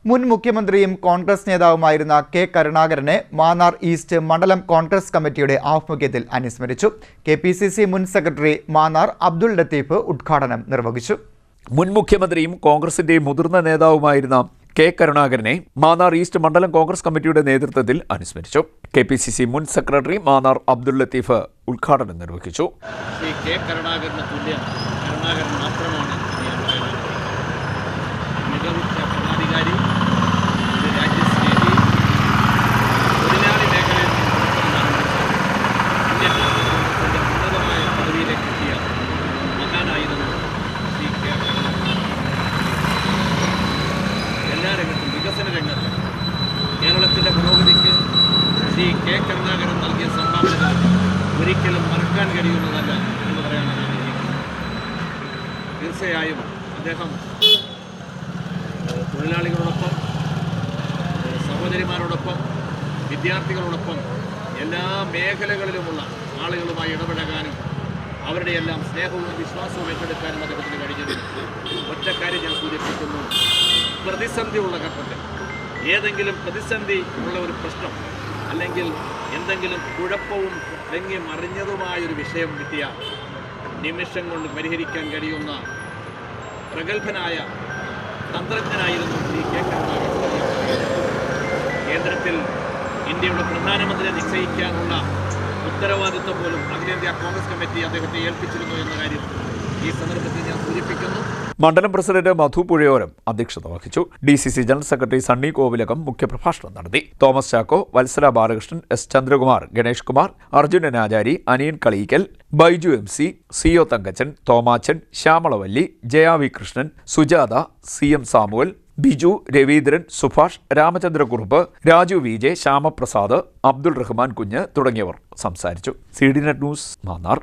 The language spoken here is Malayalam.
മുൻ മുഖ്യമന്ത്രിയും കോൺഗ്രസ് നേതാവുമായിരുന്ന കെ കരുണാകരനെ മാന്നാർ ഈസ്റ്റ് മണ്ഡലം കോൺഗ്രസ് കമ്മിറ്റിയുടെ ആഭിമുഖ്യത്തിൽ അനുസ്മരിച്ചു. കെപിസിസി മുൻ സെക്രട്ടറി മാന്നാർ അബ്ദുൾ ലത്തീഫ് ഉദ്ഘാടനം നിർവഹിച്ചു. മുൻ മുഖ്യമന്ത്രിയും കോൺഗ്രസിന്റെ മുതിർന്ന നേതാവുമായിരുന്ന കെ കരുണാകരനെ മാന്നാർ ഈസ്റ്റ് മണ്ഡലം കോൺഗ്രസ് കമ്മിറ്റിയുടെ നേതൃത്വത്തിൽ അനുസ്മരിച്ചു. കെപിസിസി മുൻ സെക്രട്ടറി മാന്നാർ അബ്ദുൾ ലത്തീഫ് ഉദ്ഘാടനം നിർവഹിച്ചു. കെ കരുണാകരന് തുല്യം കരുണാകരൻ മാത്രമാണ് മികവുറ്റ ഭരണാധികാരി, രാജ്യസ്നേഹി, തൊഴിലാളി മേഖലയിൽ ഇന്ത്യൻ കോൺഗ്രസിന്റെ ഉന്നതമായ പദവിയിലേക്ക് എത്തിയ മഹാനായിരുന്നു ശ്രീ കെ കരുണാകരൻ. എല്ലാ രംഗത്തും, വികസന രംഗത്ത് കേരളത്തിൻ്റെ പുരോഗതിക്ക് ശ്രീ കെ കരുണാകരൻ നൽകിയ സംഭാവനകൾ ഒരിക്കലും മറക്കാൻ കഴിയുന്നതല്ല എന്ന് പറയാനാണ് ആഗ്രഹിക്കുന്നത്. തീർച്ചയായും അദ്ദേഹം തൊഴിലാളികളോടൊപ്പം, സഹോദരിമാരോടൊപ്പം, വിദ്യാർത്ഥികളോടൊപ്പം എല്ലാ മേഖലകളിലുമുള്ള ആളുകളുമായി ഇടപഴകാനും അവരുടെ എല്ലാം സ്നേഹവും വിശ്വാസവും ഏറ്റെടുക്കാനും അദ്ദേഹത്തിന് കഴിഞ്ഞത്. ഒറ്റ കാര്യം ഞാൻ സൂചിപ്പിക്കുന്നു, പ്രതിസന്ധി ഉള്ള ഘട്ടത്തിൽ, ഏതെങ്കിലും പ്രതിസന്ധി ഉള്ള ഒരു പ്രശ്നം അല്ലെങ്കിൽ എന്തെങ്കിലും കുഴപ്പവും തെങ്ങി മറിഞ്ഞതുമായൊരു വിഷയം കിട്ടിയാൽ നിമിഷം കൊണ്ട് പരിഹരിക്കാൻ കഴിയുന്ന പ്രഗത്ഭനായ തന്ത്രജ്ഞനായിരുന്നു ശ്രീ കെ കരുണാകരൻ. കേന്ദ്രത്തിൽ ഇന്ത്യയുടെ പ്രധാനമന്ത്രിയെ നിശ്ചയിക്കാനുള്ള ഉത്തരവാദിത്വം പോലും അഖിലേന്ത്യാ കോൺഗ്രസ് കമ്മിറ്റി അദ്ദേഹത്തെ ഏൽപ്പിച്ചിരുന്നു എന്ന കാര്യം ഈ സന്ദർഭത്തിൽ ഞാൻ സൂചിപ്പിക്കുന്നു. മണ്ഡലം പ്രസിഡന്റ് മധു പുഴയോരം അധ്യക്ഷത വഹിച്ചു. DCC general secretary Sunny Kovilakam മുഖ്യപ്രഭാഷണം നടത്തി. Thomas Chacko, Vatsala Balakrishnan, S Chandrakumar, Ganesh Kumar, Arjunan Achari, Aniyan Kaleekkal, Baiju MC, CO Thankachan, Thomachan, Shyamalavalli, Jaya V Krishnan, Sujatha, CM Samuel, Biju, Raveendran, Subhash, Ramachandrakurup, Raju VJ, Shyamaprasad, Abdul Rahman Kunju തുടങ്ങിയവർ സംസാരിച്ചു. CDNet news Mannar.